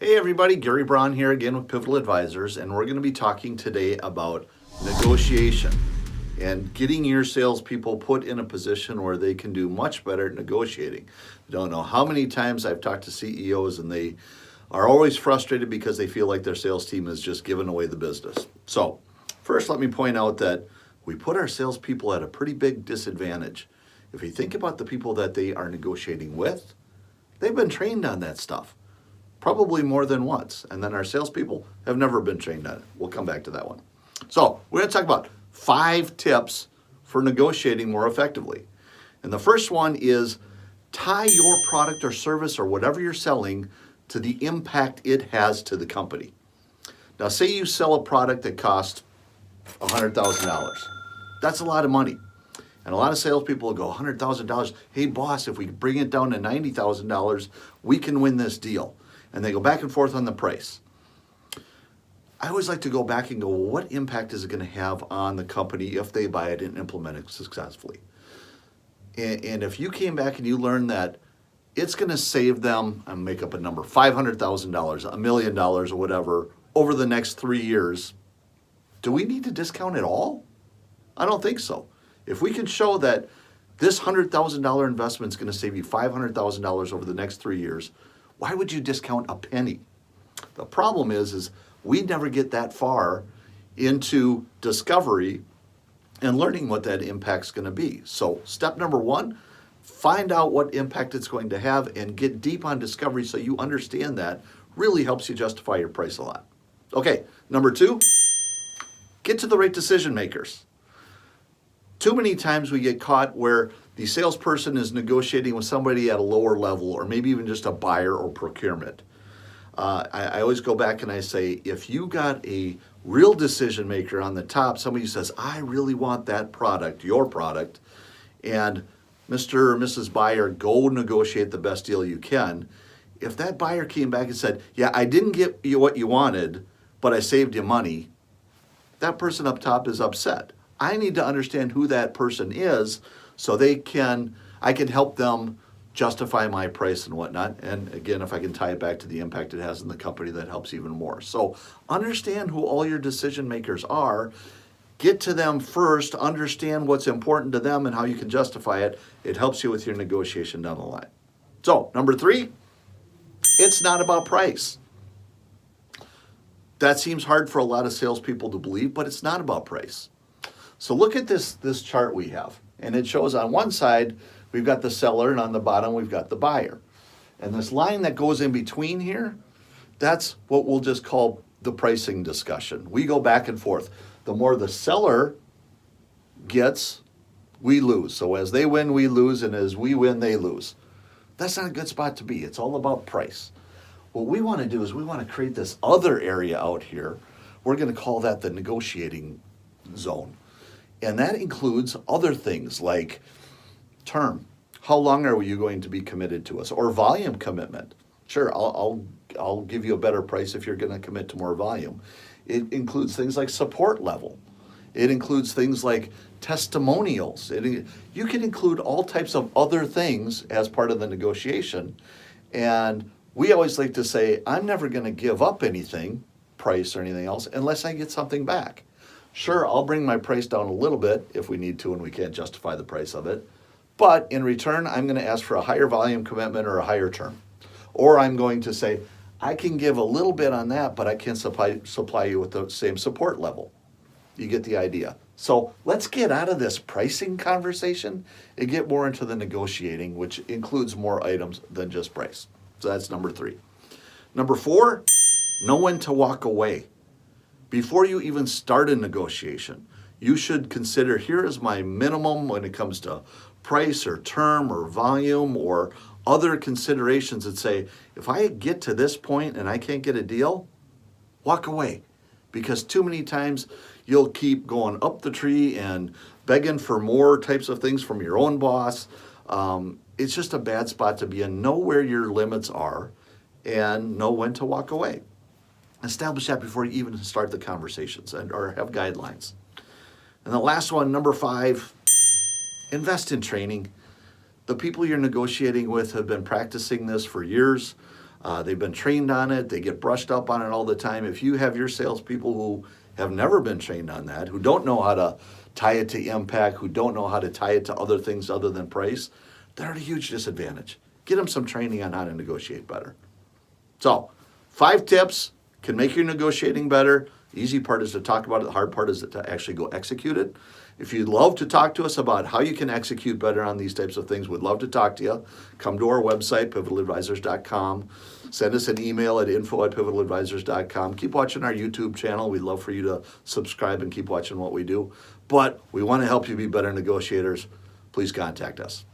Hey everybody, Gary Braun here again with Pivotal Advisors, and we're going to be talking today about negotiation and getting your salespeople put in a position where they can do much better at negotiating. I don't know how many times I've talked to CEOs and they are always frustrated because they feel like their sales team is just giving away the business. So, first let me point out that we put our salespeople at a pretty big disadvantage. If you think about the people that they are negotiating with, they've been trained on that stuff. Probably more than once. And then our salespeople have never been trained on it. We'll come back to that one. So we're going to talk about 5 tips for negotiating more effectively. And the first one is tie your product or service or whatever you're selling to the impact it has to the company. Now, say you sell a product that costs $100,000. That's a lot of money. And a lot of salespeople will go, $100,000, hey boss, if we bring it down to $90,000, we can win this deal. And they go back and forth on the price. I always like to go back and go, well, what impact is it going to have on the company if they buy it and implement it successfully? And if you came back and you learned that it's going to save them, I'll make up a number, $500,000, $1 million, or whatever, over the next 3 years, do we need to discount it all? I don't think so. If we can show that this $100,000 investment is going to save you $500,000 over the next 3 years, why would you discount a penny? The problem is we never get that far into discovery and learning what that impact's going to be. So step number 1, find out what impact it's going to have and get deep on discovery so you understand that. Really helps you justify your price a lot. Okay, number 2, get to the right decision makers. Too many times we get caught where the salesperson is negotiating with somebody at a lower level or maybe even just a buyer or procurement. I always go back and I say, if you got a real decision maker on the top, somebody who says, I really want that product, your product, and Mr. or Mrs. Buyer, go negotiate the best deal you can. If that buyer came back and said, yeah, I didn't get you what you wanted, but I saved you money, that person up top is upset. I need to understand who that person is so I can help them justify my price and whatnot. And again, if I can tie it back to the impact it has in the company, that helps even more. So understand who all your decision makers are. Get to them first, understand what's important to them and how you can justify it. It helps you with your negotiation down the line. So number 3, it's not about price. That seems hard for a lot of salespeople to believe, but it's not about price. So look at this chart we have, and it shows on one side we've got the seller, and on the bottom we've got the buyer. And this line that goes in between here, that's what we'll just call the pricing discussion. We go back and forth. The more the seller gets, we lose. So as they win, we lose, and as we win, they lose. That's not a good spot to be. It's all about price. What we want to do is we want to create this other area out here. We're going to call that the negotiating zone. And that includes other things like term. How long are you going to be committed to us? Or volume commitment. Sure, I'll give you a better price if you're going to commit to more volume. It includes things like support level. It includes things like testimonials. You can include all types of other things as part of the negotiation. And we always like to say, I'm never going to give up anything, price or anything else, unless I get something back. Sure, I'll bring my price down a little bit if we need to and we can't justify the price of it. But in return, I'm going to ask for a higher volume commitment or a higher term. Or I'm going to say, I can give a little bit on that, but I can't supply you with the same support level. You get the idea. So let's get out of this pricing conversation and get more into the negotiating, which includes more items than just price. So that's number 3. Number 4, know when to walk away. Before you even start a negotiation, you should consider, here is my minimum when it comes to price or term or volume or other considerations that say, if I get to this point and I can't get a deal, walk away. Because too many times you'll keep going up the tree and begging for more types of things from your own boss. It's just a bad spot to be in. Know where your limits are and know when to walk away. Establish that before you even start the conversations or have guidelines. And the last one, number 5, invest in training. The people you're negotiating with have been practicing this for years. They've been trained on it. They get brushed up on it all the time. If you have your salespeople who have never been trained on that, who don't know how to tie it to impact, who don't know how to tie it to other things other than price, they're at a huge disadvantage. Get them some training on how to negotiate better. So, 5 tips can make your negotiating better. The easy part is to talk about it. The hard part is to actually go execute it. If you'd love to talk to us about how you can execute better on these types of things, we'd love to talk to you. Come to our website, pivotalitadvisors.com. Send us an email at info@pivotalitadvisors.com. Keep watching our YouTube channel. We'd love for you to subscribe and keep watching what we do. But we want to help you be better negotiators. Please contact us.